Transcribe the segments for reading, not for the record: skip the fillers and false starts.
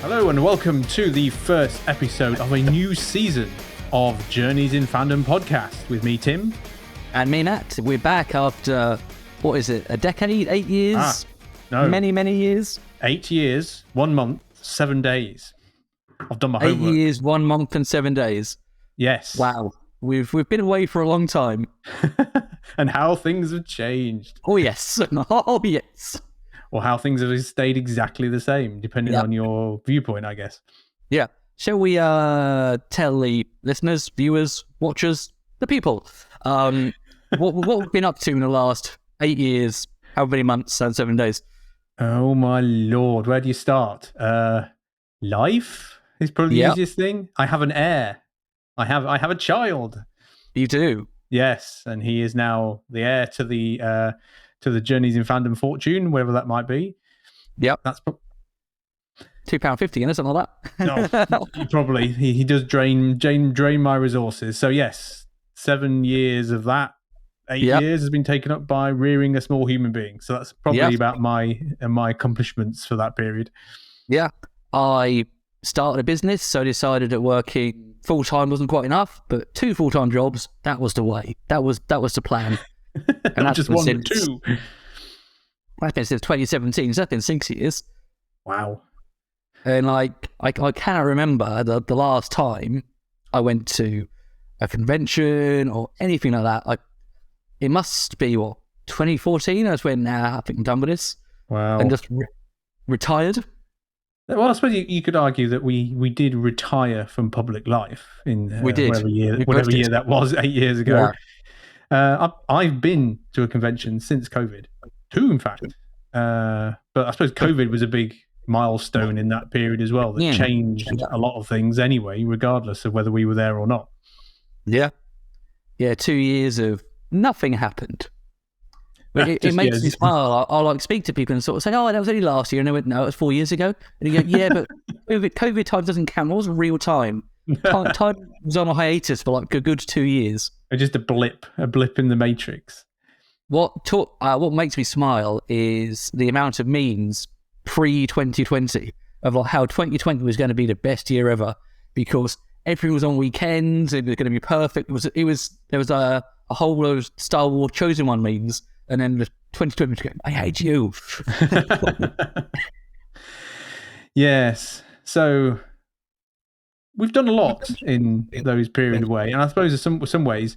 Hello and welcome to the first episode of a new season of Journeys in Fandom podcast with me, Tim. And me, Nat. We're back after, what is it, a decade, 8 years? No. Many years? 8 years, 1 month, 7 days. I've done my homework. 8 years, 1 month and 7 days. Yes. Wow. We've been away for a long time. And how things have changed. Oh, yes. Oh, yes. Or how things have stayed exactly the same, depending on your viewpoint, I guess. Yeah. Shall we tell the listeners, viewers, watchers, the people, what we've been up to in the last 8 years, how many months and 7 days? Oh, my Lord. Where do you start? Life is probably the easiest thing. I have an heir. I have a child. You do? Yes, and he is now the heir to the Journeys in Fandom fortune, wherever that might be. Yep. That's £2.50 and something like that. No, probably. He does drain my resources. So yes, 7 years of that. 8 years has been taken up by rearing a small human being. So that's probably about my accomplishments for that period. Yeah. I started a business, so I decided that working full-time wasn't quite enough, but 2 full-time jobs, that was the way. That was the plan. And that's just 1 or 2. That's been since 2017, so that's been 6 years. Wow. And I cannot remember the last time I went to a convention or anything like that. It must be, 2014? That's when I think I'm done with this. Wow. And just retired. Well, I suppose you could argue that we did retire from public life in whatever year that was 8 years ago. Yeah. I've been to a convention since COVID, 2 in fact. But I suppose COVID was a big milestone in that period as well that changed a lot of things anyway, regardless of whether we were there or not. Yeah. Yeah, 2 years of nothing happened. But it makes me smile. I'll speak to people and sort of say, "Oh, that was only last year," and they went, "No, it was 4 years ago." And you go, "Yeah, but COVID time doesn't count. It wasn't real time. Time was on a hiatus for like a good 2 years." Just a blip in the matrix. What makes me smile is the amount of memes pre-2020 of like how 2020 was going to be the best year ever because everything was on weekends. It was going to be perfect. There was a whole load of Star Wars Chosen One memes. And then the 2020 was going, "I hate you." Yes. So we've done a lot in those period of way. And I suppose in some ways,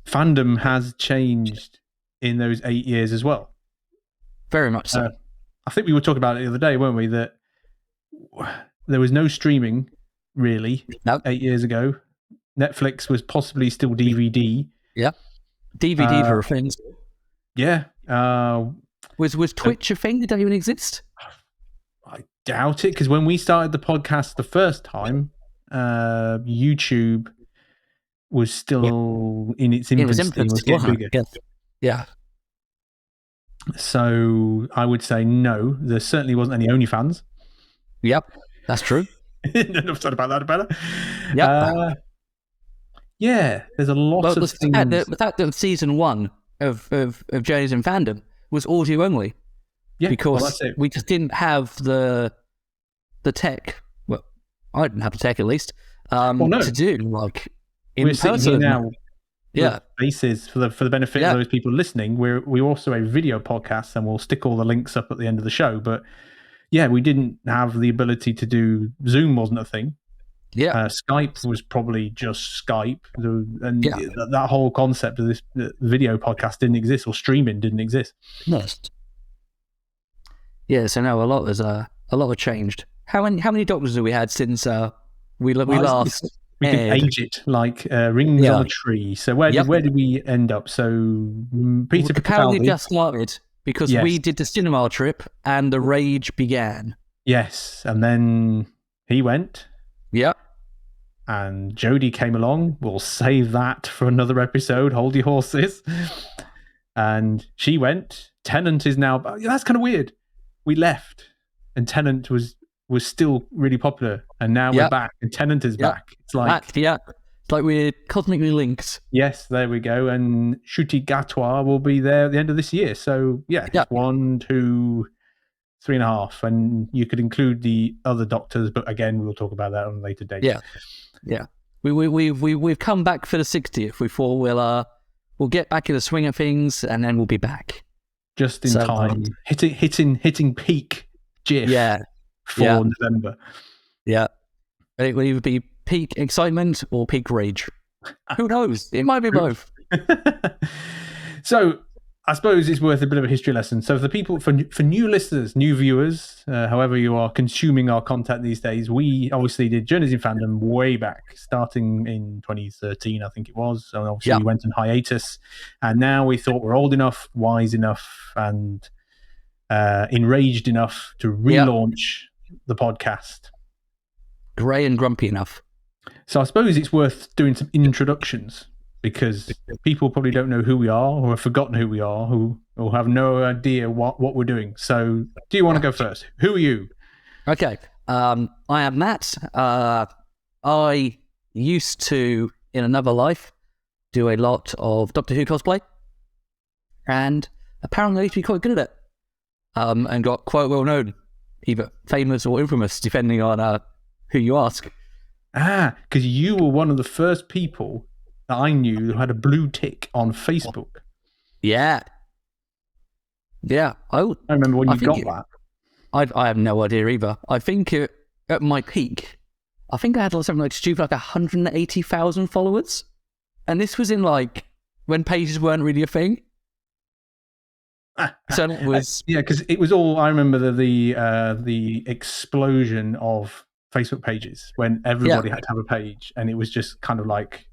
fandom has changed in those 8 years as well. Very much so. I think we were talking about it the other day, weren't we? That there was no streaming, really, 8 years ago. Netflix was possibly still DVD. Yeah. DVD for a thing. Yeah. Was Twitch a thing? Did that even exist? I doubt it, because when we started the podcast the first time, YouTube was still in its infancy. It was getting bigger. Yeah. So I would say no. There certainly wasn't any OnlyFans. Yep, that's true. Never thought about that better. Yep. Yeah, there's a lot of things. The fact that season 1 of Journeys in Fandom was audio only. Yeah, because we just didn't have the tech. Well, I didn't have the tech at least. To do like in We're person sitting here now. Yeah, basis for the benefit of those people listening. We're also a video podcast, and we'll stick all the links up at the end of the show. But yeah, we didn't have the ability to do. Zoom wasn't a thing. Yeah, Skype was probably just Skype, and that whole concept of this video podcast didn't exist, or streaming didn't exist. Yeah, so now a lot has changed. How many doctors have we had since we last? We could age it like rings on a tree. So where did we end up? So Peter apparently just started because we did the cinema trip and the rage began. Yes, and then he went. Yep. And Jodie came along. We'll save that for another episode. Hold your horses. And she went. Tennant is now... That's kind of weird. We left, and Tennant was still really popular. And now we're back, and Tennant is back. It's like... It's like we're cosmically linked. Yes, there we go. And Shuti Gatwa will be there at the end of this year. So, it's 1, 2, 3.5, and you could include the other doctors, but again, we'll talk about that on a later date. Yeah. We've come back for the 60th. We thought we'll get back in the swing of things, and then we'll be back just in time, hitting peak GIF for November. Yeah, it will either be peak excitement or peak rage. Who knows? It might be both. So, I suppose it's worth a bit of a history lesson. So, for new listeners, new viewers, however you are consuming our content these days, we obviously did Journeys in Fandom way back, starting in 2013, I think it was. And obviously, we went on hiatus, and now we thought we're old enough, wise enough, and enraged enough to relaunch the podcast. Grey and grumpy enough. So I suppose it's worth doing some introductions, because people probably don't know who we are, or have forgotten who we are, or have no idea what we're doing. So do you want to go first? Who are you? Okay. I am Matt. I used to, in another life, do a lot of Doctor Who cosplay, and apparently I used to be quite good at it, and got quite well known, either famous or infamous, depending on who you ask. Because you were one of the first people that I knew who had a blue tick on Facebook. Yeah. I remember when you got that. I have no idea either. I think at my peak, I think I had something like stupid, like 180,000 followers. And this was in when pages weren't really a thing. So it was... because it was all... I remember the explosion of Facebook pages when everybody had to have a page, and it was just kind of like,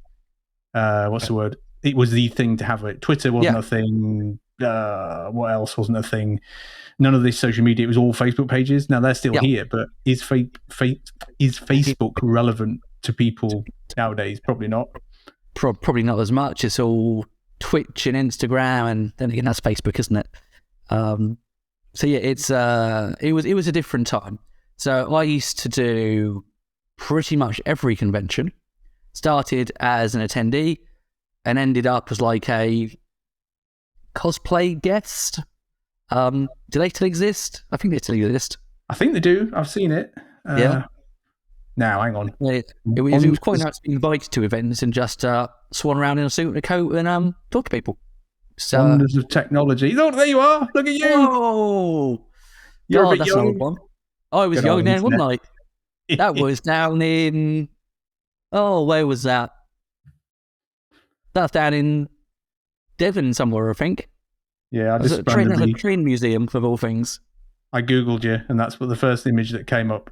what's the word? It was the thing to have it. Twitter wasn't a thing. What else wasn't a thing? None of this social media. It was all Facebook pages. Now they're still here, but is Facebook relevant to people nowadays? Probably not. Probably not as much. It's all Twitch and Instagram, and then again that's Facebook, isn't it? So yeah, it was a different time. So I used to do pretty much every convention. Started as an attendee and ended up as like a cosplay guest. Do they still exist? I think they still exist. I think they do. I've seen it. Now, hang on. It was quite nice to be invited to events and just swan around in a suit and a coat and talk to people. So, wonders of technology. Oh, there you are. Look at you. Whoa. You're a bit young. One. I was young then, wasn't I? That was down in... Oh, where was that? That's down in Devon somewhere, I think. Yeah, I just... a train museum, of all things. I Googled you, and that's what the first image that came up.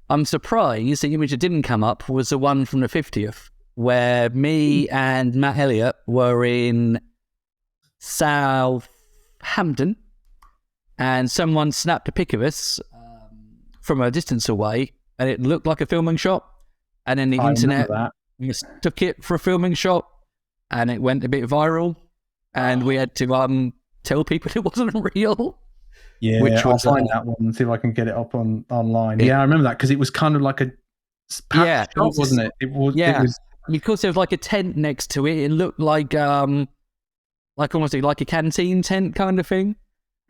I'm surprised the image that didn't come up was the one from the 50th, where me and Matt Elliott were in Southampton, and someone snapped a pic of us from a distance away, and it looked like a filming shot. And then the internet mistook it for a filming shot, and it went a bit viral, and we had to tell people it wasn't real. Yeah, I'll find that one and see if I can get it up online. Yeah, I remember that, because it was kind of like a shot, wasn't it? It was because there was like a tent next to it. It looked like almost like a canteen tent kind of thing.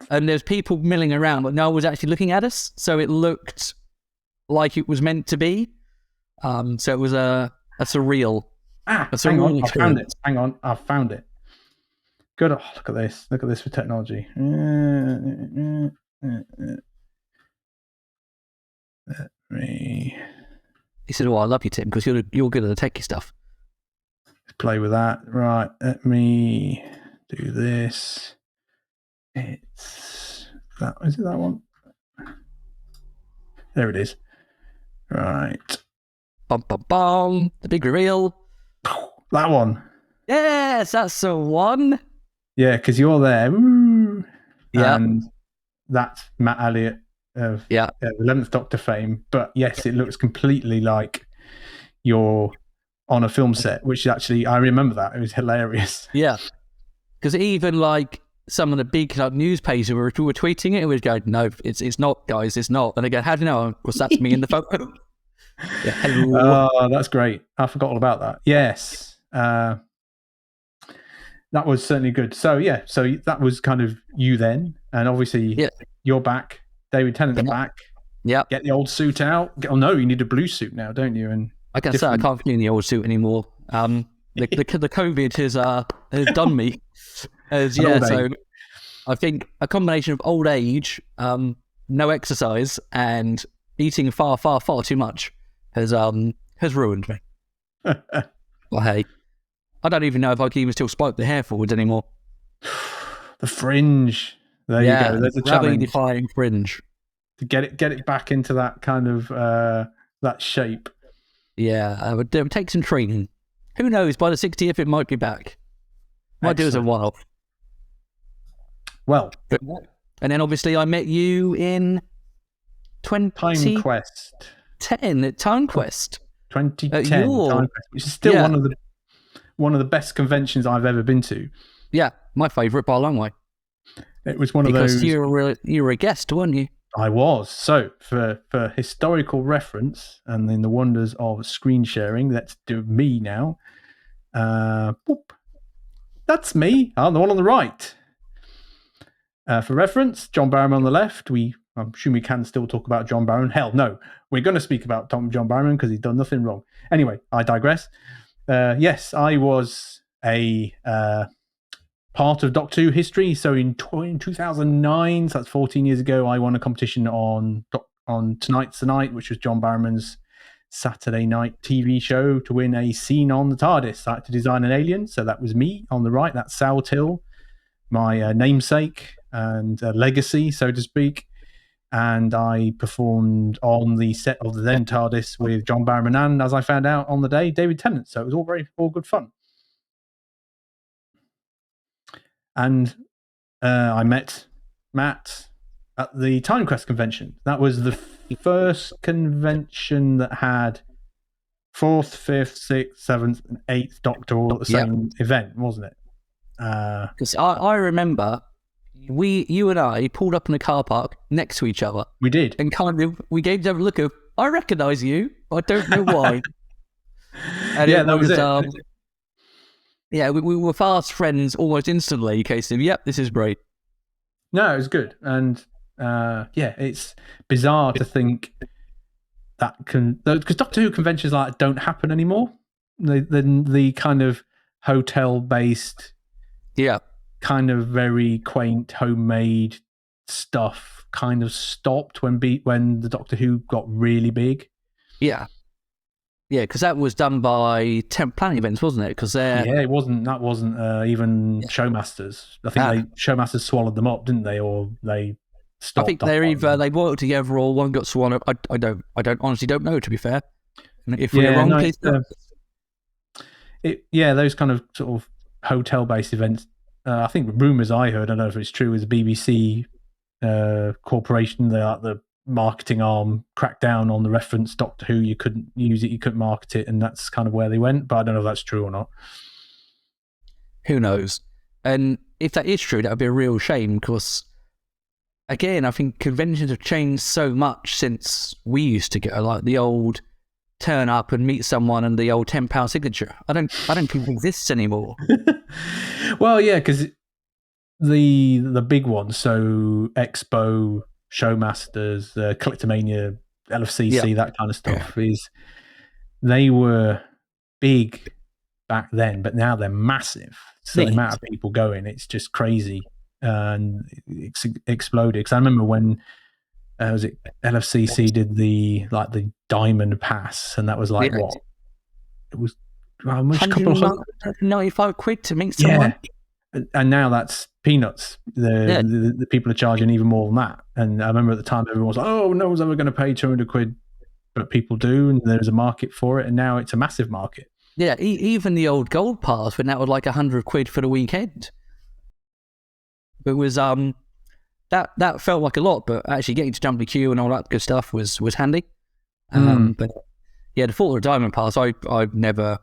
And there's people milling around, but no one was actually looking at us, so it looked like it was meant to be. So it was a surreal. Hang on, I found it. Hang on, I found it. Good. Oh, look at this. Look at this for technology. Let me. He said, "Oh, I love you, Tim, because you're good at the techie stuff." Let's play with that. Right. Let me do this. Is it that one? There it is. Right. Bum, bum, bum. The big reveal. That one. Yes, that's the one. Yeah, because you're there. Woo, yeah. And that's Matt Elliott of 11th Doctor fame. But yes, it looks completely like you're on a film set, which actually, I remember that. It was hilarious. Yeah. Because even like some of the big news pages were tweeting it, and we'd go, "No, it's not, guys, it's not." And they go, "How do you know?" Of course, that's me in the photo. Yeah, hello. Oh, that's great. I forgot all about that. Yes. That was certainly good. So, yeah, so that was kind of you then. And obviously, you're back. David Tennant's back. Yeah. Get the old suit out. Oh no, you need a blue suit now, don't you? And I can say I can't be in the old suit anymore. The COVID has done me. So I think a combination of old age, no exercise, and eating far too much has ruined me. Well, hey, I don't even know if I can even still spike the hair forwards anymore. The fringe. There you go. There's a challenge. Defying fringe. To get it back into that kind of that shape. Yeah, it would take some training. Who knows? By the 60th, it might be back. Might do as a one-off. Well, and then obviously I met you in Time Quest. 2010 at Time Quest. 2010 Time Quest, which is still one of the best conventions I've ever been to. Yeah, my favourite by a long way. It was one of those. Because you were a guest, weren't you? I was. So for historical reference and in the wonders of screen sharing, let's do me now. Boop. That's me. I'm the one on the right. For reference, John Barrowman on the left. I'm sure we can still talk about John Barrowman. Hell no, we're going to speak about John Barrowman because he's done nothing wrong. Anyway, I digress. Yes, I was a part of Doctor Who history. So in 2009, so that's 14 years ago, I won a competition on Tonight's the Night, which was John Barrowman's Saturday night TV show, to win a scene on the TARDIS. I had to design an alien, so that was me on the right. That's Sal Till, my namesake and legacy, so to speak. And I performed on the set of the then TARDIS with John Barrowman and, as I found out on the day, David Tennant. So it was all good fun. And I met Matt at the Time Quest convention. That was the first convention that had 4th, 5th, 6th, 7th, and 8th Doctor all at the same event, wasn't it? Because I remember you and I pulled up in a car park next to each other. We did. And we gave each other a look of, I recognise you, I don't know why. And that was it. Yeah, we were fast friends almost instantly. In case of, this is great. No, it was good. And it's bizarre to think that because Doctor Who conventions like don't happen anymore. The kind of hotel-based, kind of very quaint, homemade stuff kind of stopped when the Doctor Who got really big. Yeah. Yeah, because that was done by Temp Planet Events, wasn't it? Because it wasn't. That wasn't even Showmasters. I think Showmasters swallowed them up, didn't they? Or they stopped. I think they're either they boiled together or one got swallowed. I honestly don't know. To be fair, if we're wrong, please. Those kind of sort of hotel-based events. I think rumours I heard, I don't know if it's true, is the BBC corporation. They're like the marketing arm cracked down on the reference Doctor Who. You couldn't use it, you couldn't market it, and that's kind of where they went, but I don't know if that's true or not. Who knows? And if that is true, that would be a real shame, because again, I think conventions have changed so much since we used to go, like the old turn up and meet someone and the old £10 signature. I don't think it exists anymore. Well, yeah, because the big ones, so Expo, Showmasters, Collectomania, LFCC, that kind of stuff, they were big back then, but now they're massive. So the amount of people going, it's just crazy, and it's exploded. Because I remember when was it LFCC did the Diamond Pass, and that was like what it was, how much? £195 to meet someone. And now that's peanuts. The people are charging even more than that. And I remember at the time everyone was like, "Oh, no one's ever going to pay £200," but people do, and there's a market for it. And now it's a massive market. Yeah, even the old gold pass went out with like £100 for the weekend. It was that felt like a lot, but actually getting to jump the queue and all that good stuff was handy. But yeah, the thought of the Diamond Pass, I never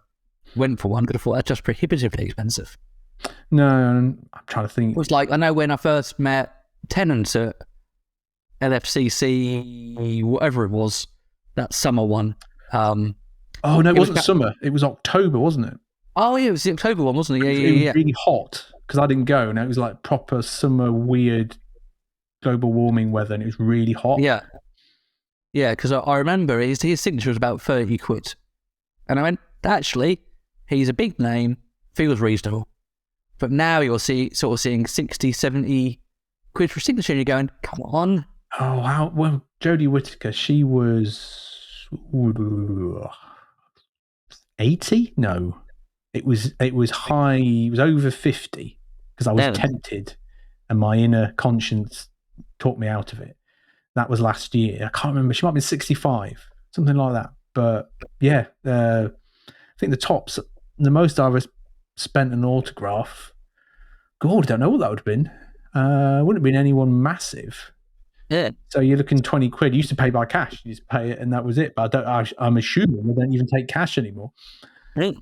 went for one because I thought that's just prohibitively expensive. No, I'm trying to think. It was like, I know when I first met Tennant at LFCC, whatever it was, that summer one. No, it wasn't summer. It was October, wasn't it? Oh, yeah, it was the October one, wasn't it? It was really hot because I didn't go, and it was like proper summer weird global warming weather and it was really hot. Yeah. Yeah, because I remember his signature was about 30 quid. And I went, actually, he's a big name, feels reasonable. But now you're sort of seeing 60, 70 quid for a signature and you're going, come on. Oh, wow. Well, Jodie Whittaker, she was 80? No. It was high, it was over 50 because I was tempted and my inner conscience talked me out of it. That was last year. I can't remember. She might have been 65, something like that. But yeah, I think the most I ever spent an autograph, God, I don't know what that would have been. Wouldn't have been anyone massive. Yeah. So you're looking 20 quid. You used to pay by cash. You just pay it and that was it. But I'm assuming they don't even take cash anymore. Mm.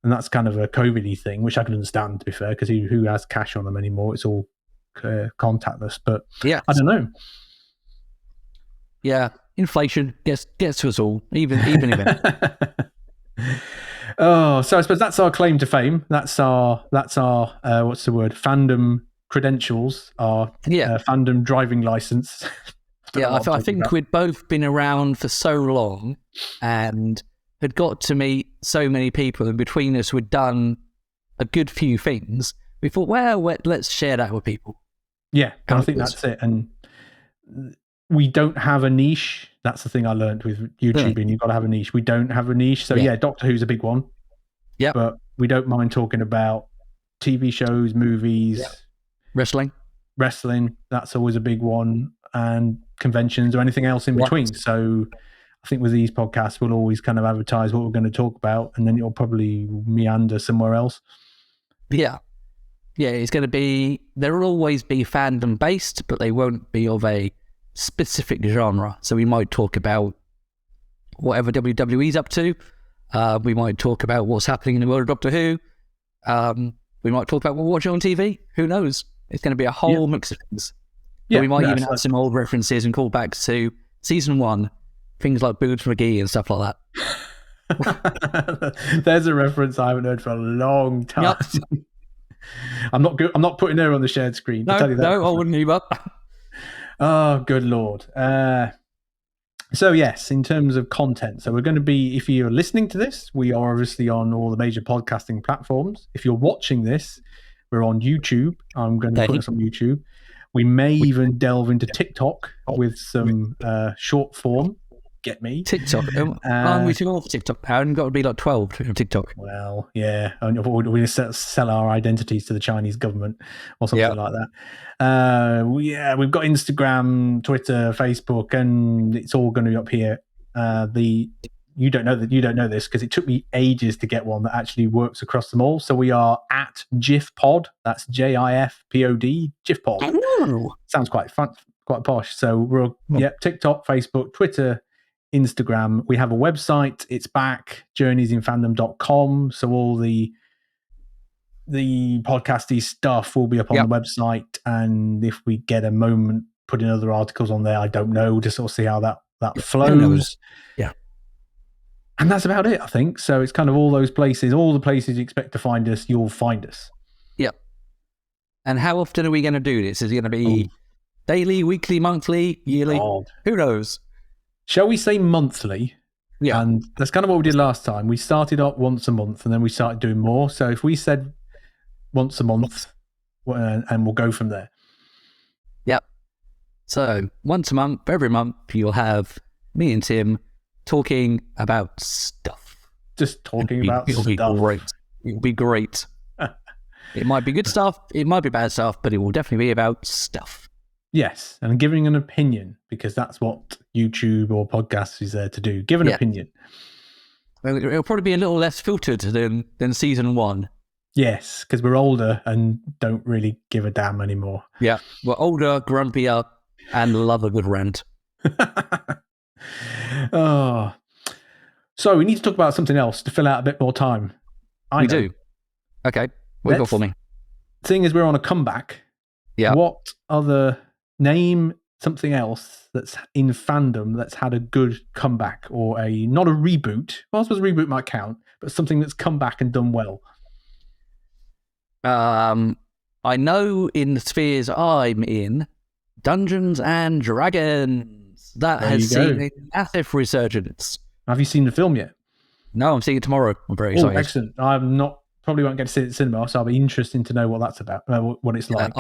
And that's kind of a COVID-y thing, which I can understand, to be fair, because who has cash on them anymore? It's all contactless. But yeah, I don't know. Yeah, inflation gets to us all, even even. Oh, so I suppose that's our claim to fame. That's our what's the word? Fandom credentials. Our fandom driving license. I think we'd both been around for so long and had got to meet so many people, and between us we'd done a good few things. We thought, well, let's share that with people. Yeah, and I think that's it. And we don't have a niche. That's the thing I learned with YouTube. And you've got to have a niche. We don't have a niche. So yeah, Doctor Who's a big one. Yeah, but we don't mind talking about TV shows, movies, wrestling. That's always a big one, and conventions or anything else in between. So I think with these podcasts, we'll always kind of advertise what we're going to talk about, and then it'll probably meander somewhere else. Yeah. Yeah, it's going to be, there will always be fandom based, but they won't be of a specific genre. So we might talk about whatever WWE's up to. We might talk about what's happening in the world of Doctor Who. We might talk about what we're watching on TV. Who knows? It's going to be a whole mix of things. Yeah, we might even have some old references and callbacks to season 1, things like Boobs McGee and stuff like that. There's a reference I haven't heard for a long time. Yep. I'm not putting her on the shared screen. No, I wouldn't either. Oh, good Lord. So yes, in terms of content, so we're going to be, if you're listening to this, we are obviously on all the major podcasting platforms. If you're watching this, we're on YouTube. I'm going to put us on YouTube. We may even delve into TikTok with some short form. Get me? TikTok. I'm reaching off TikTok. I haven't got to be like 12 on TikTok. Well, yeah. We sell our identities to the Chinese government or something like that. We've got Instagram, Twitter, Facebook, and it's all going to be up here. You don't know this because it took me ages to get one that actually works across them all. So we are at GIFPod. That's JIFPOD. GIFPod. Oh. Sounds quite fun, quite posh. So we're TikTok, Facebook, Twitter, Instagram. We have a website. It's back, journeysinfandom.com. So all the podcasty stuff will be up on the website. And if we get a moment, put in other articles on there. I don't know, just sort of see how that flows. Yeah. And that's about it, I think. So it's kind of all those places, all the places you expect to find us, you'll find us. Yep. And how often are we going to do this? Is it going to be daily, weekly, monthly, yearly? Who knows? Shall we say monthly? Yeah. And that's kind of what we did last time. We started up once a month and then we started doing more. So if we said once a month, and we'll go from there. Yep. So once a month, every month, you'll have me and Tim talking about stuff. Just talking about stuff. It'll be great. It might be good stuff. It might be bad stuff, but it will definitely be about stuff. Yes, and giving an opinion, because that's what YouTube or podcasts is there to do. Give an opinion. Well, it'll probably be a little less filtered than season 1. Yes, because we're older and don't really give a damn anymore. Yeah, we're older, grumpier, and love a good rant. So we need to talk about something else to fill out a bit more time. We do. Okay, what you got for me? Seeing as we're on a comeback, what other... Name something else that's in fandom that's had a good comeback, or not a reboot. Well, I suppose a reboot might count, but something that's come back and done well. I know in the spheres I'm in, Dungeons and Dragons. That has seen a massive resurgence. Have you seen the film yet? No, I'm seeing it tomorrow. I'm very excited. Excellent. I'm not. Probably won't get to see it at the cinema, so I'll be interested to know what that's about, what it's like.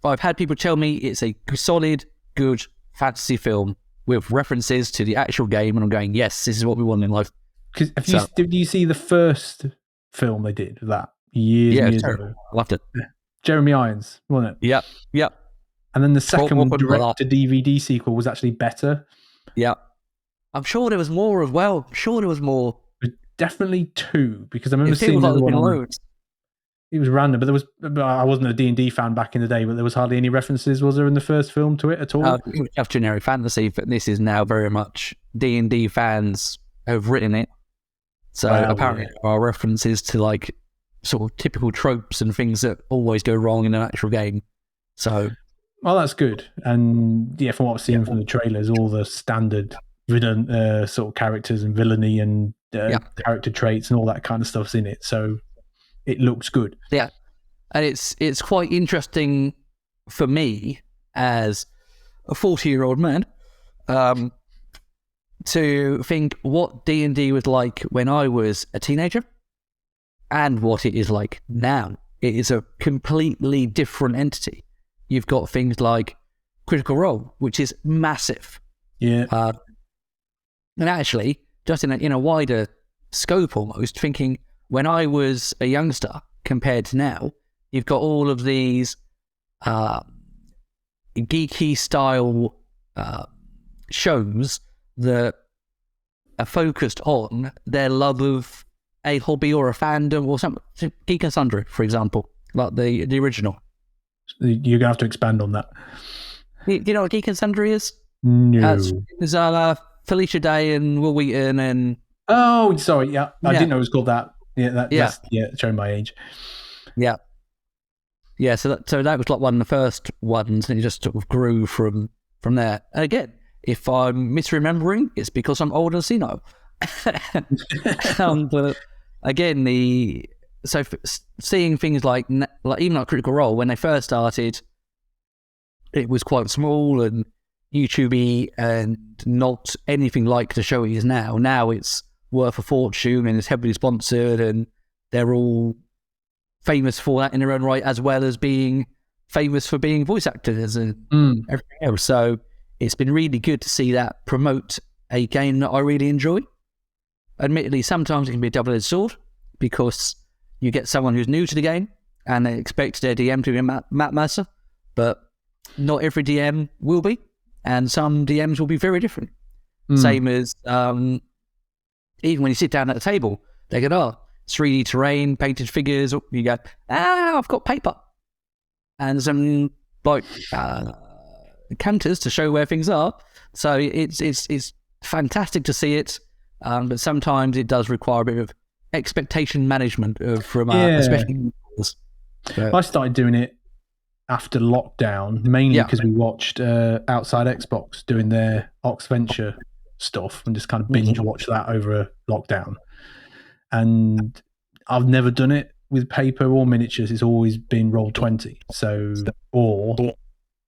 I've had people tell me it's a solid, good fantasy film with references to the actual game, and I'm going, yes, this is what we want in life. Did you see the first film they did of that years ago? I loved it. Jeremy Irons, wasn't it? Yep. And then the second direct-to-DVD sequel was actually better. Yeah. I'm sure there was more as well. I'm sure there was more. Definitely 2, because I remember seeing the one. Loads. It was random, but I wasn't a D&D fan back in the day, but there was hardly any references, was there, in the first film to it at all? It was just generic fantasy, but this is now very much D&D fans have written it. So apparently there are references to like sort of typical tropes and things that always go wrong in an actual game. So, well, that's good. And yeah, from what I've seen from the trailers, all the standard villain sort of characters and villainy and character traits and all that kind of stuff's in it. So it looks good. Yeah. And it's quite interesting for me as a 40-year-old man to think what D&D was like when I was a teenager and what it is like now. It is a completely different entity. You've got things like Critical Role, which is massive. Yeah. And actually, just in a wider scope almost, thinking when I was a youngster compared to now, you've got all of these geeky style shows that are focused on their love of a hobby or a fandom or something. Geek and Sundry, for example, like the original. You're going to have to expand on that. You know what Geek and Sundry is? No. It's Felicia Day and Will Wheaton and... Oh, sorry, yeah. I didn't know it was called that. That's showing my age. Yeah. Yeah, so that was like one of the first ones, and it just sort of grew from there. And again, if I'm misremembering, it's because I'm old and senile. But again, seeing things like even like Critical Role, when they first started, it was quite small and YouTube-y and not anything like the show it is now. Now it's worth a fortune and it's heavily sponsored, and they're all famous for that in their own right, as well as being famous for being voice actors and everything else. So it's been really good to see that promote a game that I really enjoy. Admittedly, sometimes it can be a double-edged sword because you get someone who's new to the game and they expect their DM to be a map master, but not every DM will be, and some DMs will be very different. Same as even when you sit down at a table, they go, 3D terrain, painted figures. You go, I've got paper and some like counters to show where things are. So it's fantastic to see it, but sometimes it does require a bit of expectation management from especially. I started doing it after lockdown, mainly because we watched Outside Xbox doing their Oxventure stuff and just kind of binge watch that over a lockdown. And I've never done it with paper or miniatures. It's always been Roll20, or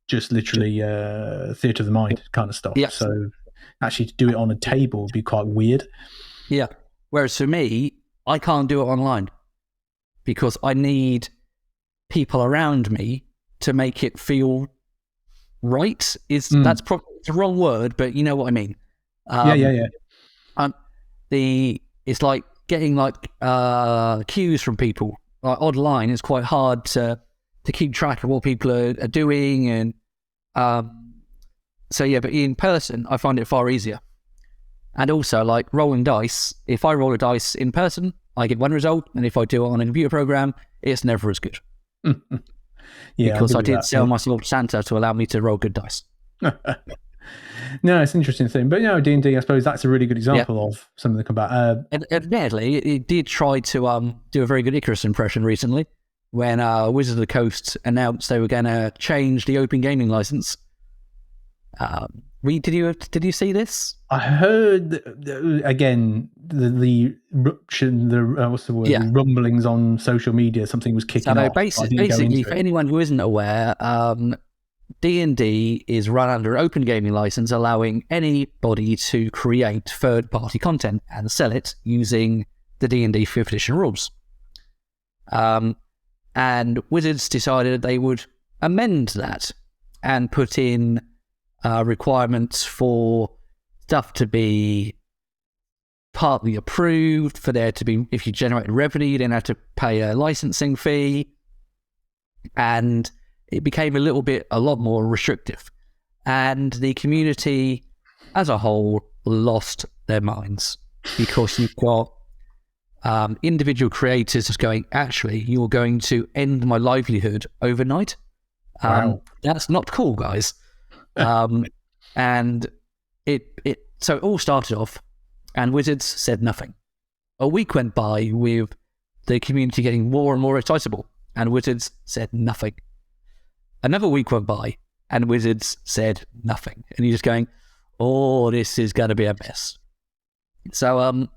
just literally theatre of the mind kind of stuff. So actually to do it on a table would be quite weird. Yeah. Whereas for me, I can't do it online because I need people around me to make it feel right. That's probably the wrong word, but you know what I mean. It's like getting like cues from people. Like online, it's quite hard to keep track of what people are doing, and but in person, I find it far easier. And also, like rolling dice, if I roll a dice in person, I get one result, and if I do it on a computer program, it's never as good. Because I did sell myself to Santa to allow me to roll good dice. No, it's an interesting thing. But D&D, I suppose that's a really good example of something that come back. Admittedly, it did try to do a very good Icarus impression recently when Wizards of the Coast announced they were going to change the open gaming license. Did you see this? I heard again the eruption, what's the word? The rumblings on social media. Something was kicking off. Basically, for anyone who isn't aware, D&D is run under an open gaming license, allowing anybody to create third-party content and sell it using the D&D 5th edition rules. And Wizards decided they would amend that and put in requirements for stuff to be partly approved, for there to be, if you generate revenue, you then have to pay a licensing fee, and it became a lot more restrictive. And the community as a whole lost their minds, because you've got individual creators just going, actually, you're going to end my livelihood overnight. Wow. That's not cool, guys. And so it all started off, and Wizards said nothing. A week went by with the community getting more and more excitable, and Wizards said nothing. Another week went by, and Wizards said nothing. And you're just going, oh, this is going to be a mess. So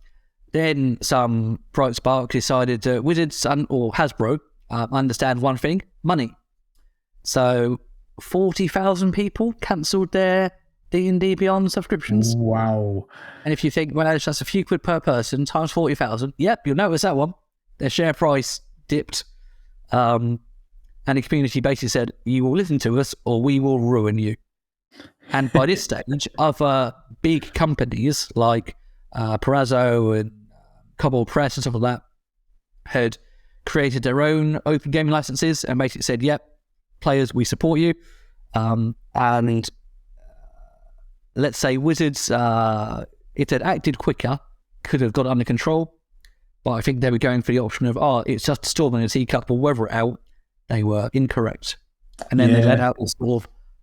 then some bright spark decided that Wizards or Hasbro understand one thing: money. So 40,000 people cancelled their D&D Beyond subscriptions. Wow. And if you think, well, that's just a few quid per person times 40,000, yep, you'll notice that one. Their share price dipped. And the community basically said, you will listen to us or we will ruin you. And by this stage, other big companies like Perazzo and Cobble Press and stuff like that had created their own open gaming licenses and basically said, yep, players, we support you. And let's say Wizards, if they'd acted quicker, could have got it under control. But I think they were going for the option of, it's just a storm in a teacup, or weather it out. They were incorrect. And then they let out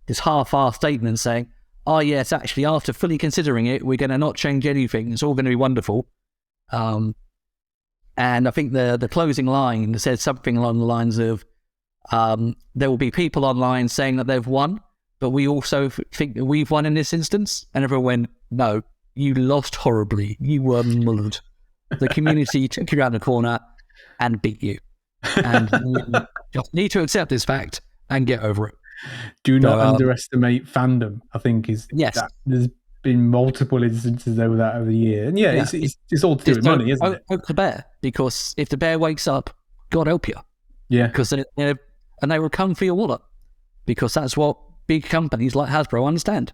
this half-assed statement saying, yes, actually, after fully considering it, we're going to not change anything. It's all going to be wonderful. And I think the closing line said something along the lines of, there will be people online saying that they've won, but we also think that we've won in this instance. And everyone went, no, you lost horribly. You were mullered. The community took you around the corner and beat you. And you just need to accept this fact and get over it. Do not underestimate fandom, I think, yes. There's been multiple instances over that over the year. And it's all to do with money, isn't it? Hope the bear, because if the bear wakes up, God help you. Yeah. Because they will come for your wallet, because that's what big companies like Hasbro understand.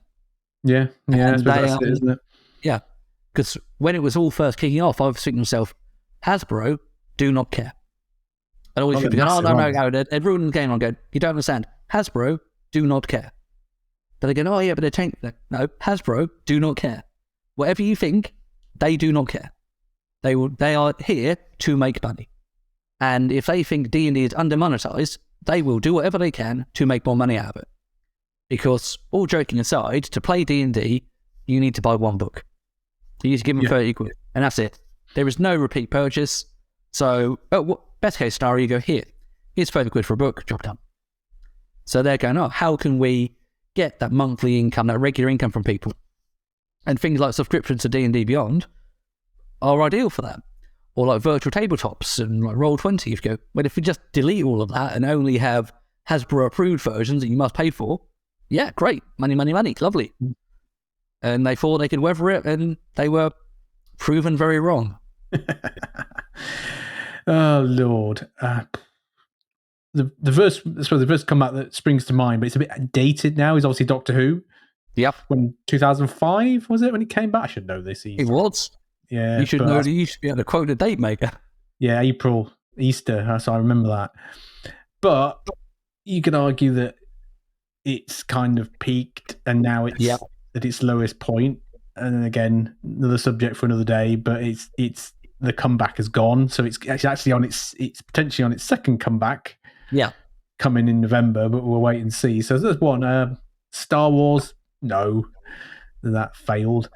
Yeah, that's it, isn't it? Yeah, because when it was all first kicking off, I was thinking to myself, Hasbro do not care. And always people go, no, they'd ruin the game. I'm going, you don't understand. Hasbro do not care. But they go, but they change. No, Hasbro do not care. Whatever you think, they do not care. They are here to make money. And if they think D&D is under-monetized, they will do whatever they can to make more money out of it. Because, all joking aside, to play D&D, you need to buy one book. You need to give them 30 quid, and that's it. There is no repeat purchase. So, best case scenario, you go, here's 30 quid for a book, job done. So they're going, how can we get that monthly income, that regular income from people? And things like subscriptions to D&D Beyond are ideal for that. Or like virtual tabletops and like Roll20. If you go, well, if you just delete all of that and only have Hasbro approved versions that you must pay for, yeah, great. Money, lovely. And they thought they could weather it, and they were proven very wrong. Oh, Lord. The first comeback that springs to mind, but it's a bit dated now, is obviously Doctor Who. Yep. When 2005, was it, when he came back? I should know this. It was. Yeah. You should know. You should be able to quote a date maker. Yeah, April, Easter. So I remember that. But you could argue that it's kind of peaked, and now it's at its lowest point. And then again, another subject for another day. But it's the comeback has gone, so it's actually on it's potentially on its second comeback. Yeah, coming in November, but we'll wait and see. So there's one. Star Wars, no, that failed.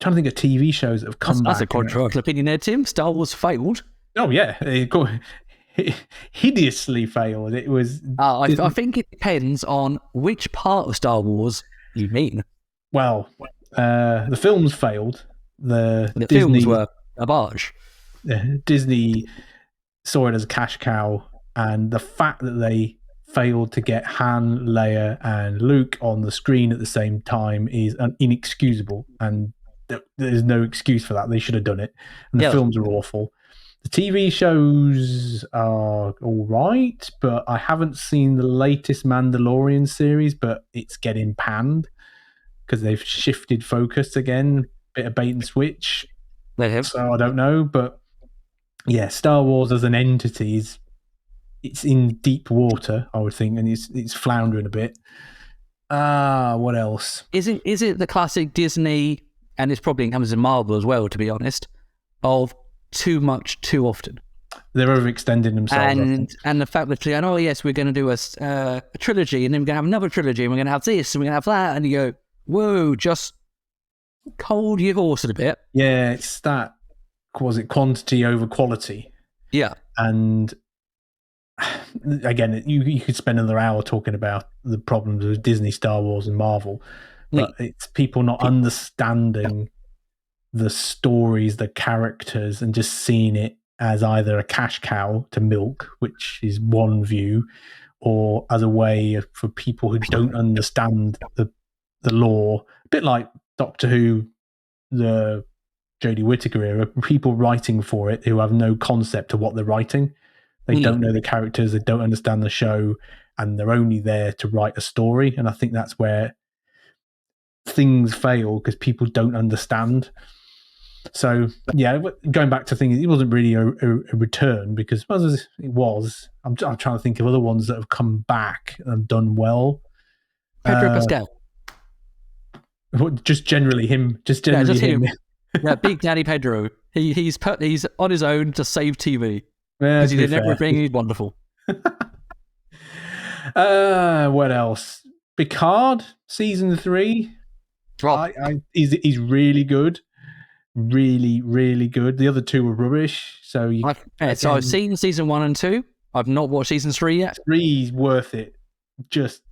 Trying to think of TV shows that have come back. That's a controversial opinion there, Tim. Star Wars failed. Oh yeah, it hideously failed. It was. I think it depends on which part of Star Wars you mean. Well, the films failed. The Disney, films were a barge. Disney saw it as a cash cow, and the fact that they failed to get Han, Leia, and Luke on the screen at the same time is inexcusable, and there's no excuse for that. They should have done it, and the films are awful. The TV shows are all right, but I haven't seen the latest Mandalorian series, but it's getting panned because they've shifted focus again, bit of bait and switch. They have. So I don't know, but yeah, Star Wars as an entity it's in deep water, I would think, and it's floundering a bit. What else? Is it the classic Disney, and it's probably comes in Marvel as well, to be honest, of too much too often? They're overextending themselves, and the fact that oh yes, we're going to do a trilogy, and then we're going to have another trilogy, and we're going to have this, and we're going to have that, and you go, whoa, just hold your horse a bit. Yeah, it's that. Was it quantity over quality? Yeah, and again, you could spend another hour talking about the problems with Disney, Star Wars, and Marvel, but it's people not understanding the stories, the characters, and just seeing it as either a cash cow to milk, which is one view, or as a way for people who don't understand the lore. A bit like Doctor Who, the Jodie Whittaker era, people writing for it who have no concept of what they're writing. They don't know the characters, they don't understand the show, and they're only there to write a story. And I think that's where things fail, because people don't understand. So, yeah, going back to things, it wasn't really a return, because as it was, I'm trying to think of other ones that have come back and done well. Pedro Pascal. Just generally him. Just him. Yeah, Big Daddy Pedro. He's on his own to save TV. Because he did everything. He's wonderful. What else? Picard season 3. He's really good. Really, really good. The other 2 were rubbish. So I've seen season 1 and 2. I've not watched season 3 yet. 3's worth it. Just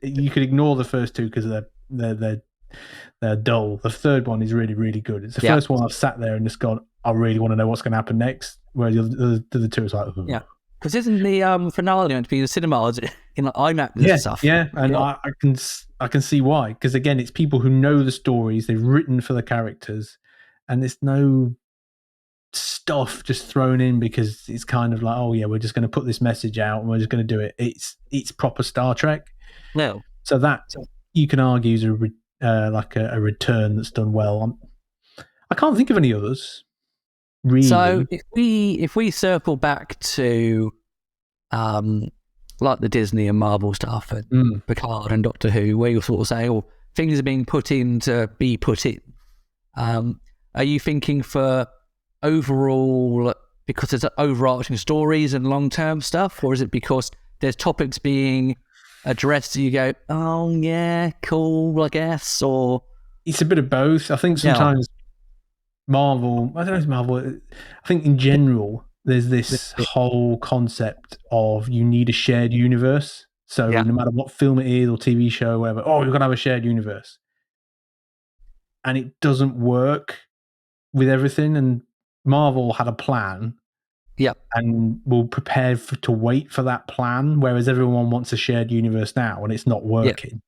you could ignore the first 2 because they're dull. The third one is really, really good. It's the first one I've sat there and just gone, I really want to know what's going to happen next. Whereas the other 2 is like, yeah, because isn't the finale going to be the cinemas in IMAX and stuff? Yeah, and I can see why. Because again, it's people who know the stories, they've written for the characters, and there's no stuff just thrown in because it's kind of like, oh yeah, we're just going to put this message out and we're just going to do it. It's proper Star Trek. No, so that you can argue is a return that's done well. I can't think of any others. Really. So if we circle back to like the Disney and Marvel stuff and Picard and Doctor Who, where you sort of say, oh, things are being put in to be put in. Are you thinking for overall, because there's overarching stories and long-term stuff, or is it because there's topics being addressed and you go, oh yeah, cool, I guess? Or it's a bit of both. I think sometimes Marvel, I don't know if it's Marvel, I think in general, there's this whole concept of you need a shared universe. So no matter what film it is or TV show or whatever, you've got to have a shared universe. And it doesn't work with everything. And Marvel had a plan. Yeah. And will prepare to wait for that plan, whereas everyone wants a shared universe now and it's not working. Yeah.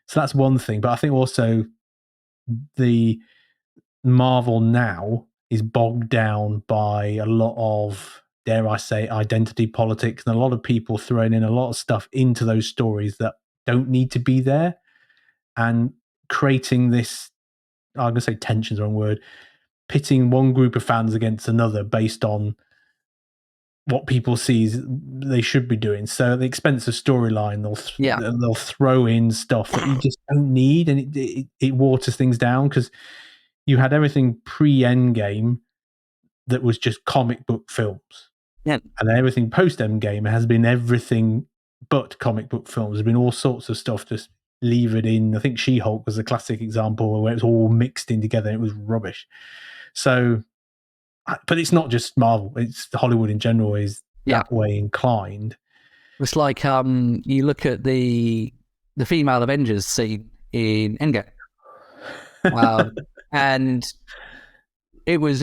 So that's one thing. But I think also the Marvel now is bogged down by a lot of, dare I say, identity politics, and a lot of people throwing in a lot of stuff into those stories that don't need to be there, and creating this, I'm going to say tension's the wrong word, pitting one group of fans against another based on what people see they should be doing. So at the expense of storyline, they'll throw in stuff that you just don't need, and it waters things down, because you had everything pre-Endgame that was just comic book films. Yeah. And everything post-Endgame has been everything but comic book films. There's been all sorts of stuff just levered in. I think She-Hulk was a classic example where it was all mixed in together and it was rubbish. So, but it's not just Marvel. It's Hollywood in general is that way inclined. It's like you look at the female Avengers scene in Endgame. And it was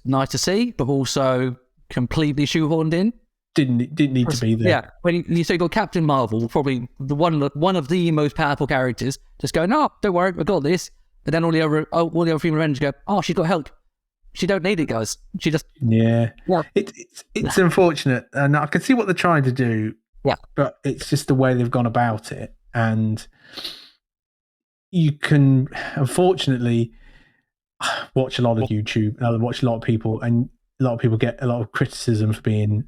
nice to see, but also completely shoehorned in. didn't need to be there. Yeah, when you say got Captain Marvel, probably the one of the most powerful characters, just go, no, don't worry, we got this. And then all the other female Avengers go, oh, she's got help. She don't need it, guys. She just It's unfortunate, and I can see what they're trying to do. Yeah, but it's just the way they've gone about it, and you can unfortunately watch a lot of YouTube, watch a lot of people, and a lot of people get a lot of criticism for being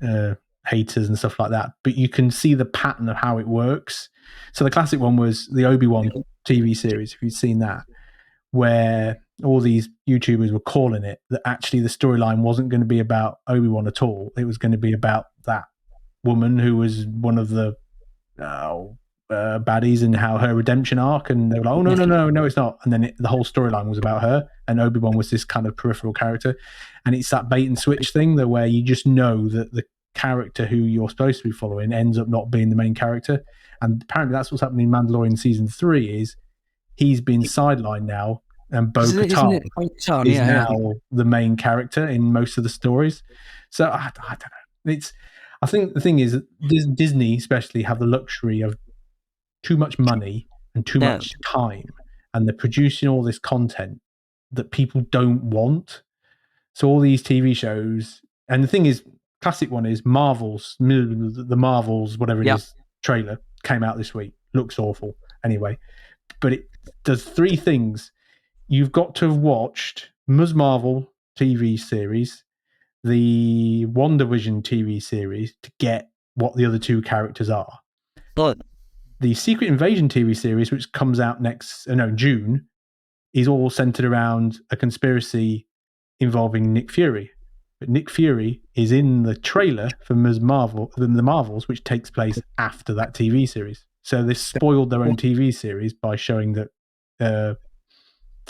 haters and stuff like that. But you can see the pattern of how it works. So the classic one was the Obi-Wan TV series, if you've seen that, where all these YouTubers were calling it that actually the storyline wasn't going to be about Obi-Wan at all. It was going to be about that woman who was one of the baddies and how her redemption arc, and they were like, oh no, it's not. And then the whole storyline was about her, and Obi-Wan was this kind of peripheral character. And it's that bait and switch thing that where you just know that the character who you're supposed to be following ends up not being the main character. And apparently that's what's happening in Mandalorian season 3 is he's been sidelined now, and Bo-Katan is now the main character in most of the stories. So I don't know. I think the thing is that Disney especially have the luxury of too much money and too much time, and they're producing all this content that people don't want. So all these TV shows, and the thing is, classic one is the Marvels, whatever it is, trailer came out this week. Looks awful anyway, but it does 3 things. You've got to have watched Ms. Marvel TV series, the WandaVision TV series to get what the other 2 characters are. But the Secret Invasion TV series, which comes out June, is all centered around a conspiracy involving Nick Fury. But Nick Fury is in the trailer for Ms. Marvel, the Marvels, which takes place after that TV series. So they spoiled their own TV series by showing that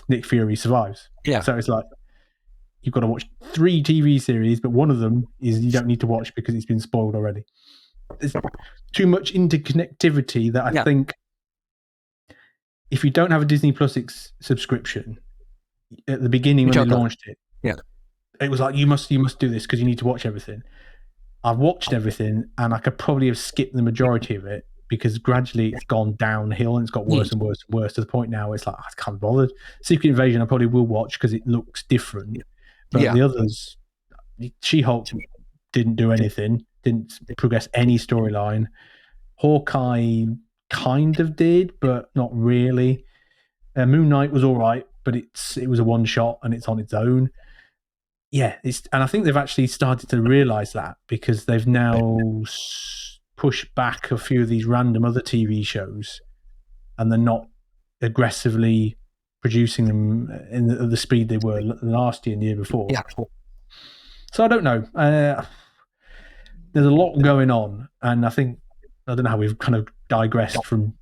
Nick Fury survives. Yeah. So it's like, you've got to watch 3 TV series, but one of them is you don't need to watch because it's been spoiled already. There's too much interconnectivity that I think if you don't have a Disney Plus subscription at the beginning when they launched it, it was like, you must do this because you need to watch everything. I've watched everything, and I could probably have skipped the majority of it because gradually it's gone downhill and it's got worse and worse and worse to the point now it's like, I can't be bothered. Secret Invasion I probably will watch because it looks different, but the others, She-Hulk didn't do anything, didn't progress any storyline. Hawkeye kind of did, but not really. Moon Knight was all right, but it was a one shot and it's on its own. Yeah, and I think they've actually started to realize that because they've now pushed back a few of these random other TV shows, and they're not aggressively producing them at the speed they were last year and the year before. Yeah. So I don't know. There's a lot going on, and I don't know how we've kind of digressed from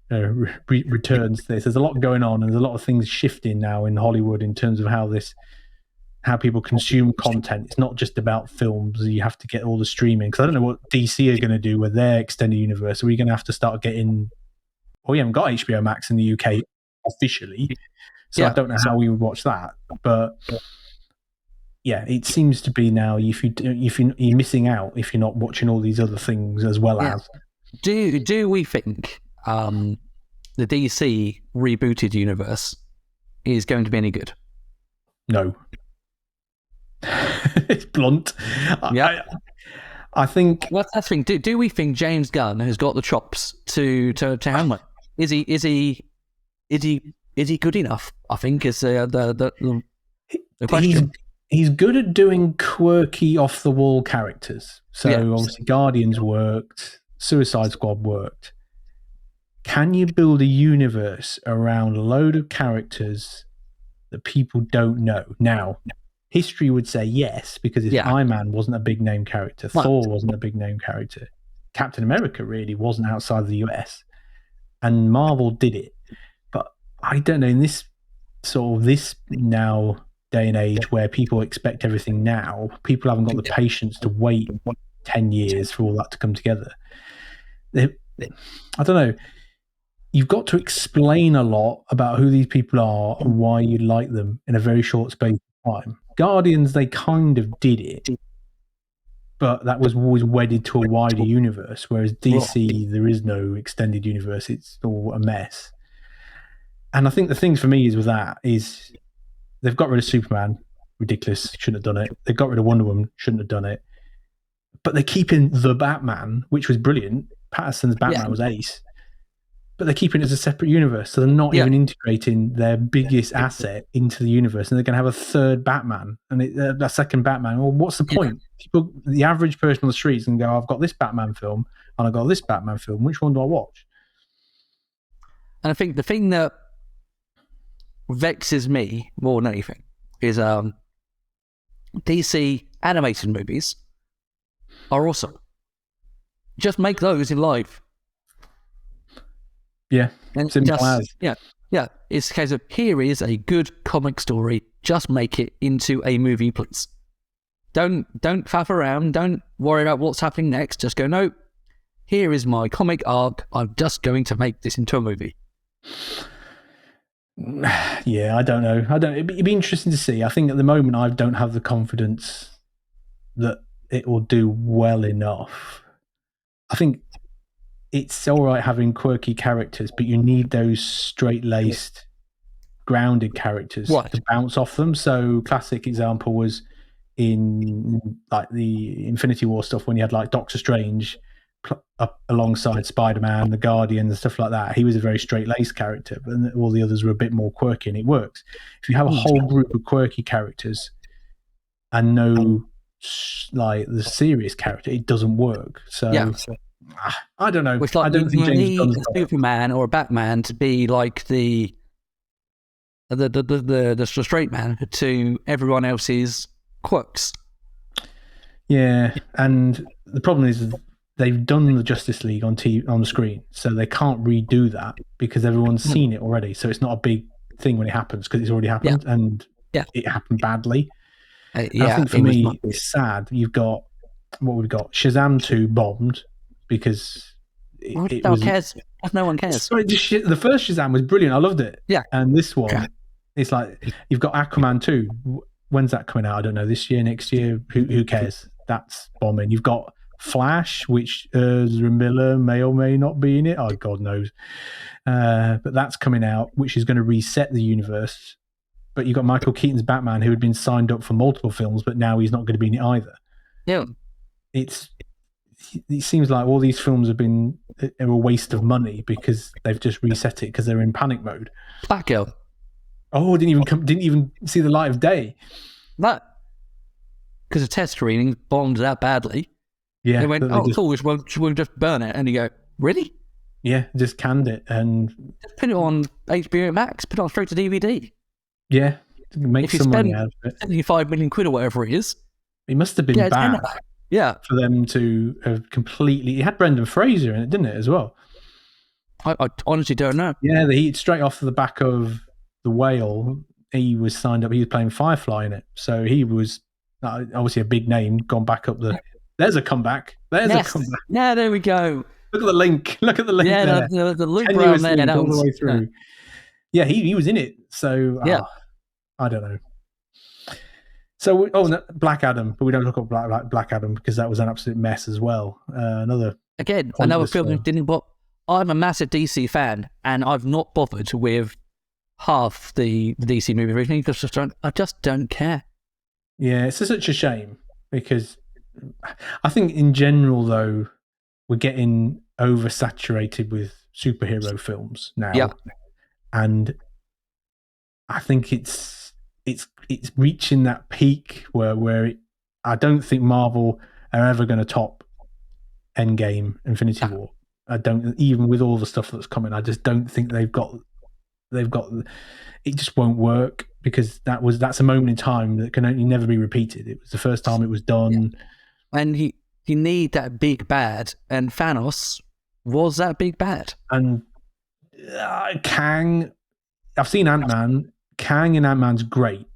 returns to this. There's a lot going on, and there's a lot of things shifting now in Hollywood in terms of how people consume content. It's not just about films. You have to get all the streaming, because I don't know what DC are going to do with their extended universe. Are we going to have to start getting... Well, we haven't got HBO Max in the UK officially, so I don't know how we would watch that. But yeah, it seems to be now you're missing out if you're not watching all these other things as well as. Do we think the DC rebooted universe is going to be any good? No. It's blunt. Yeah. I think. Well, that's the thing. Do we think James Gunn has got the chops to handle it? Is he good enough? I think is the question. He's good at doing quirky, off the wall characters. So obviously, Guardians worked, Suicide Squad worked. Can you build a universe around a load of characters that people don't know? Now, history would say yes, because if Iron Man wasn't a big name character, Thor wasn't a big name character, Captain America really wasn't outside the US, and Marvel did it. But I don't know, in this now day and age where people expect everything now, people haven't got the patience to wait 10 years for all that to come together. I don't know. You've got to explain a lot about who these people are and why you like them in a very short space of time. Guardians, they kind of did it, but that was always wedded to a wider universe, whereas DC, there is no extended universe. It's all a mess. And I think the things for me is with that is they've got rid of Superman. Ridiculous. Shouldn't have done it. They got rid of Wonder Woman. Shouldn't have done it. But they're keeping the Batman, which was brilliant. Patterson's Batman was ace. But they're keeping it as a separate universe. So they're not even integrating their biggest asset into the universe. And they're going to have a third Batman and a second Batman. Well, what's the point? People, the average person on the streets can go, I've got this Batman film and I've got this Batman film. Which one do I watch? And I think the thing that vexes me more than anything is DC animated movies are awesome. Just make those in live. Yeah, and yeah. It's a case of, here is a good comic story. Just make it into a movie, please. Don't faff around. Don't worry about what's happening next. Just go, no, here is my comic arc. I'm just going to make this into a movie. Yeah, I don't know. It'd be interesting to see. I think at the moment I don't have the confidence that it will do well enough. I think it's all right having quirky characters, but you need those straight-laced, grounded characters to bounce off them. So, classic example was in like the Infinity War stuff when you had like Doctor Strange up alongside Spider-Man, the Guardian, and stuff like that. He was a very straight-laced character, and all the others were a bit more quirky, and it works. If you have a whole group of quirky characters and no like the serious character, it doesn't work. So. Yeah. I don't know. Which, like, I don't think James need a Superman or a Batman to be like the straight man to everyone else's quirks. Yeah, and the problem is they've done the Justice League on the screen, so they can't redo that because everyone's seen it already. So it's not a big thing when it happens because it's already happened, and it happened badly. I think for me, it's sad. You've got what we've got. Shazam 2 bombed. Because no one cares. No one cares. Sorry, the first Shazam was brilliant. I loved it. Yeah. And this one, it's like you've got Aquaman 2. When's that coming out? I don't know. This year, next year? Who cares? That's bombing. You've got Flash, which Ezra Miller may or may not be in it. Oh, God knows. But that's coming out, which is going to reset the universe. But you've got Michael Keaton's Batman, who had been signed up for multiple films, but now he's not going to be in it either. Yeah. It seems like all these films have been a waste of money because they've just reset it because they're in panic mode. Batgirl. Oh, didn't even see the light of day. That because the test screening bombed that badly. Yeah, they went, cool. We'll just burn it, and you go, really? Yeah, just canned it and just put it on HBO Max. Put it on straight to DVD. Yeah, make some money out of it. 75 million quid or whatever it is. It must have been bad. Yeah, for them to have completely. It had Brendan Fraser in it, didn't it, as well? I honestly don't know. Yeah, straight off the back of The Whale, he was signed up. He was playing Firefly in it, so he was obviously a big name. Gone back up the. There's a comeback. There's a comeback. Yeah, there we go. Look at the link. Look at the link. Yeah, there. The loop around there. All the way through. Yeah, he was in it. So I don't know. So, Black Adam, but we don't look at Black Adam because that was an absolute mess as well. Another film that didn't. But I'm a massive DC fan, and I've not bothered with half the DC movie recently because I just don't care. Yeah, it's such a shame because I think in general, though, we're getting oversaturated with superhero films now. Yeah, and I think it's reaching that peak where I don't think Marvel are ever going to top Endgame, Infinity War. I don't, even with all the stuff that's coming, I just don't think they've got it just won't work because that's a moment in time that can only never be repeated. It was the first time it was done. Yeah. And you need that big bad, and Thanos was that big bad. And Kang, I've seen Ant-Man. Kang and Ant-Man's great.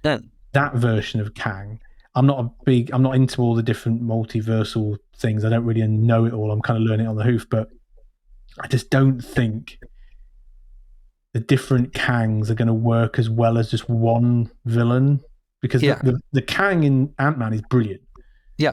Yeah. That version of Kang, I'm not into all the different multiversal things. I don't really know it all. I'm kind of learning it on the hoof, but I just don't think the different Kangs are going to work as well as just one villain because the Kang in Ant-Man is brilliant. Yeah.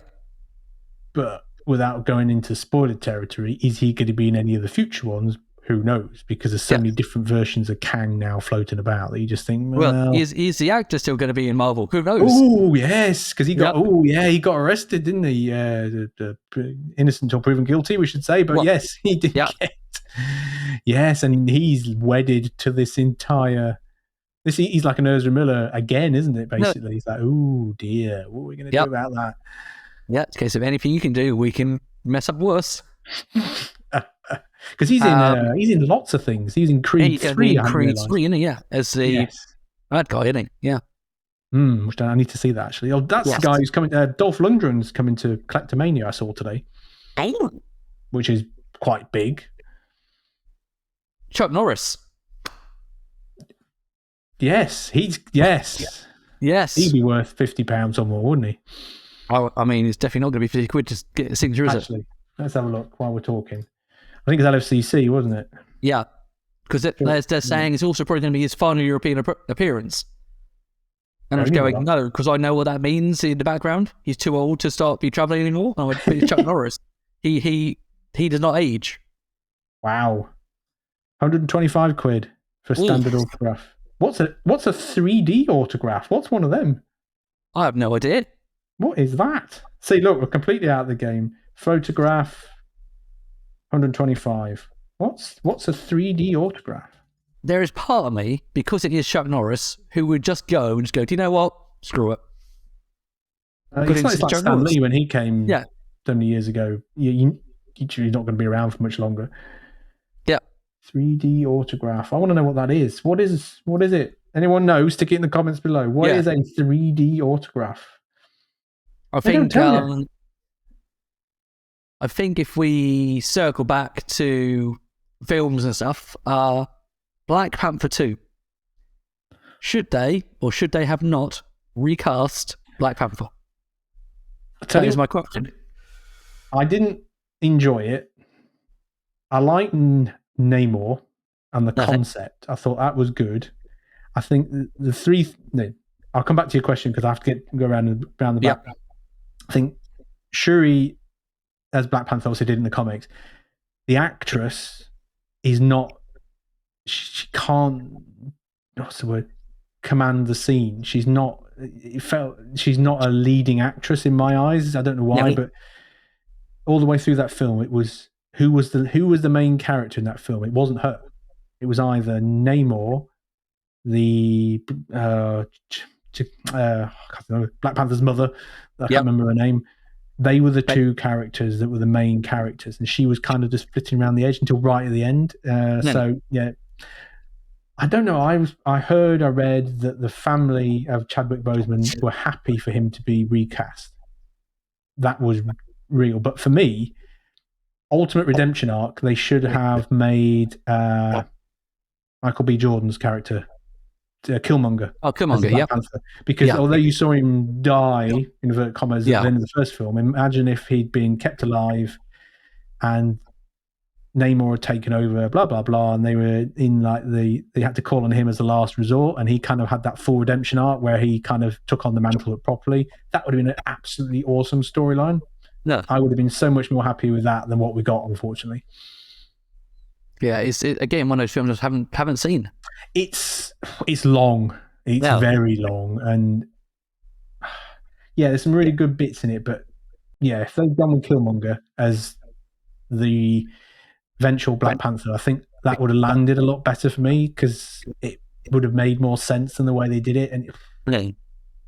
but without going into spoiler territory, is he going to be in any of the future ones? Who knows? Because there's so many different versions of Kang now floating about that you just think, well, is the actor still going to be in Marvel? Who knows? Oh yes, because he got he got arrested, didn't he? Innocent until proven guilty, we should say. But yes, he did get. Yes, and he's wedded to this entire. He's like an Ezra Miller again, isn't it? Basically, he's like, oh dear, what are we going to do about that? Yeah, it's a case of anything you can do, we can mess up worse. Because he's in lots of things. He's in Creed 3. Creed 3, isn't he? Yeah, as the bad guy, isn't he? Yeah. I need to see that actually. Oh, that's the guy who's coming. Dolph Lundgren's coming to Kleptomania. I saw today, which is quite big. Chuck Norris. Yes, He'd be worth £50 or more, wouldn't he? I mean, it's definitely not going to be 50 quid to get a signature, is it? Let's have a look while we're talking. I think it's LFCC, wasn't it? Yeah, because they're saying it's also probably going to be his final European appearance. And I was going, no, because I know what that means in the background. He's too old to be travelling anymore. I went, it's Chuck Norris. He does not age. Wow. 125 quid for standard autograph. What's a 3D autograph? What's one of them? I have no idea. What is that? See, look, we're completely out of the game. Photograph, 125. What's a 3D autograph? There is part of me, because it is Chuck Norris, who would just go and just go, do you know what? Screw it. It's like Stan Lee when he came so many years ago. He's not going to be around for much longer. Yeah. 3D autograph. I want to know what that is. What is it? Anyone know? Stick it in the comments below. What is a 3D autograph? I think if we circle back to films and stuff, Black Panther 2. Should they or should they have not recast Black Panther? That is my question. I didn't enjoy it. I like Namor and the concept. I thought that was good. I think the three... No, I'll come back to your question because I have to go around the back. Yeah. I think Shuri, as Black Panther also did in the comics, the actress is not... She can't... What's the word? Command the scene. She's not... She's not a leading actress in my eyes. I don't know why, but all the way through that film, it was... Who was the main character in that film? It wasn't her. It was either Namor, the I can't remember, Black Panther's mother. I can't remember her name. They were the two characters that were the main characters, and she was kind of just flitting around the edge until right at the end. So yeah, I don't know. I read that the family of Chadwick Boseman were happy for him to be recast. That was real, but for me, Ultimate Redemption arc, they should have made Michael B. Jordan's character Killmonger. Oh, Killmonger, yeah. Because although you saw him die, in inverted commas, at the end of the first film, imagine if he'd been kept alive and Namor had taken over, blah, blah, blah, and they were in they had to call on him as the last resort, and he kind of had that full redemption arc where he kind of took on the mantle properly. That would have been an absolutely awesome storyline. No. I would have been so much more happy with that than what we got, unfortunately. Yeah, it's again one of those films I haven't seen. It's long. It's very long, and there's some really good bits in it. But if they've done with Killmonger as the eventual Black Panther, I think that would have landed a lot better for me because it would have made more sense than the way they did it. And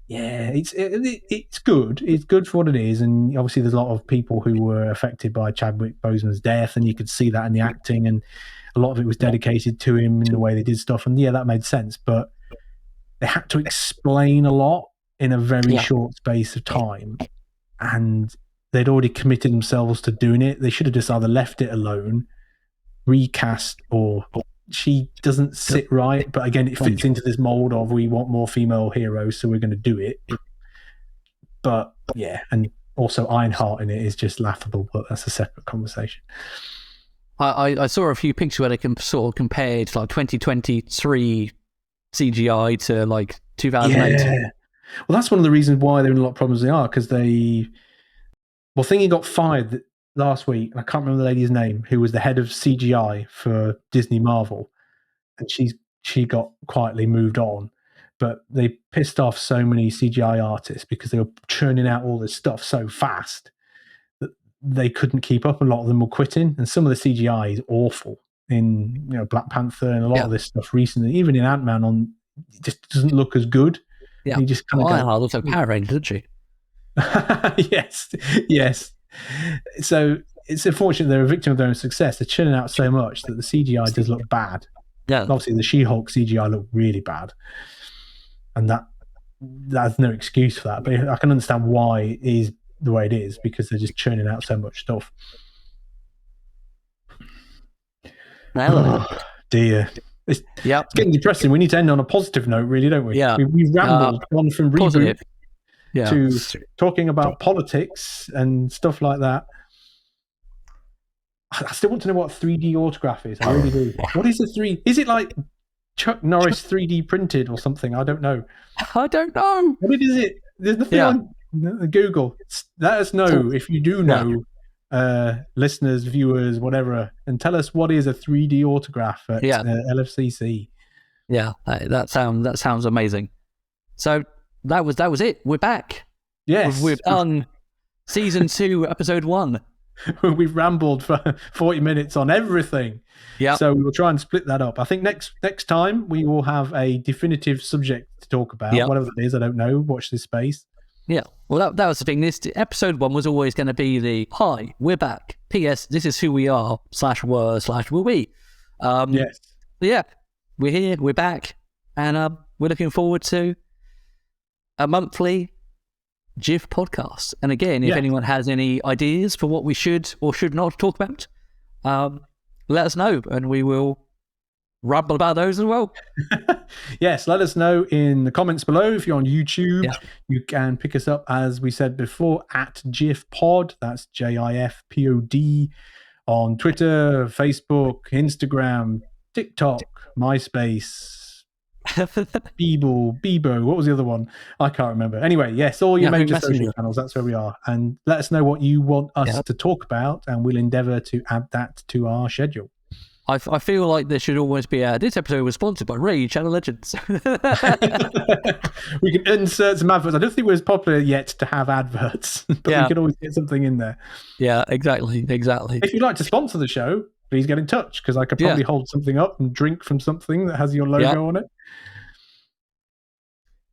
it's good. It's good for what it is, and obviously there's a lot of people who were affected by Chadwick Boseman's death, and you could see that in the acting, and a lot of it was dedicated to him in the way they did stuff, and that made sense. But they had to explain a lot in a very short space of time, and they'd already committed themselves to doing it. They should have just either left it alone, recast, or she doesn't sit right, but again, it fits into this mold of we want more female heroes, so we're going to do it. But and also Ironheart in it is just laughable, but that's a separate conversation. I saw a few pictures where they can sort of compared like 2023 CGI to like 2008. Yeah. Well, that's one of the reasons why they're in a lot of problems they are, because they Well, Thingy got fired last week. I can't remember the lady's name, who was the head of CGI for Disney Marvel, and she got quietly moved on. But they pissed off so many CGI artists because they were churning out all this stuff so fast that they couldn't keep up. A lot of them were quitting, and some of the CGI is awful in Black Panther and a lot of this stuff recently. Even in Ant-Man, it just doesn't look as good. Yeah, you just kind of looks like Power Rangers, didn't she? Yes. So it's unfortunate they're a victim of their own success. They're churning out so much that the CGI does look bad. Yeah. Obviously, the She-Hulk CGI looked really bad, and that's no excuse for that. But I can understand why it is the way it is, because they're just churning out so much stuff. Dear. It's getting depressing. We need to end on a positive note, really, don't we? Yeah. We've rambled on from reboot to talking about politics and stuff like that. I still want to know what 3D autograph is. I really do. What is a 3D? Is it like Chuck Norris 3D printed or something? I don't know. I don't know. What is it? There's nothing on Google. Let us know if you do know, listeners, viewers, whatever, and tell us what is a 3D autograph at LFCC. Yeah, that sounds amazing. So that was it. We're back. Yes, we've done season 2, episode 1. We've rambled for 40 minutes on everything. Yeah. So we'll try and split that up. I think next time we will have a definitive subject to talk about. Whatever it is, I don't know. Watch this space. Yeah. Well, that was the thing. This episode 1 was always going to be the hi, we're back. P.S. This is who we are /were/will be. Yes. Yeah. We're here. We're back, and we're looking forward to a monthly GIF podcast. And again, if anyone has any ideas for what we should or should not talk about, let us know, and we will ramble about those as well. Yes, let us know in the comments below. If you're on YouTube, you can pick us up, as we said before, at GIFPod. That's GIFPOD on Twitter, Facebook, Instagram, TikTok, MySpace, Bebo, what was the other one? I can't remember. Anyway, yes, all your major social channels, that's where we are. And let us know what you want us to talk about, and we'll endeavour to add that to our schedule. I feel like there should always be this episode was sponsored by Raid Shadow Legends. We can insert some adverts. I don't think we're as popular yet to have adverts, but we can always get something in there. Yeah, exactly. If you'd like to sponsor the show, please get in touch, because I could probably hold something up and drink from something that has your logo on it.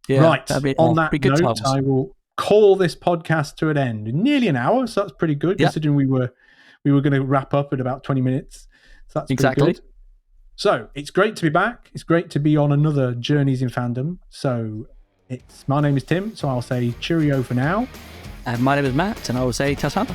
Yeah, right. On that note, I will call this podcast to an end. Nearly an hour, so that's pretty good, considering we were going to wrap up in about 20 minutes. So that's pretty good. So it's great to be back. It's great to be on another Journeys in Fandom. So my name is Tim, so I'll say cheerio for now. And my name is Matt, and I will say ta-ta.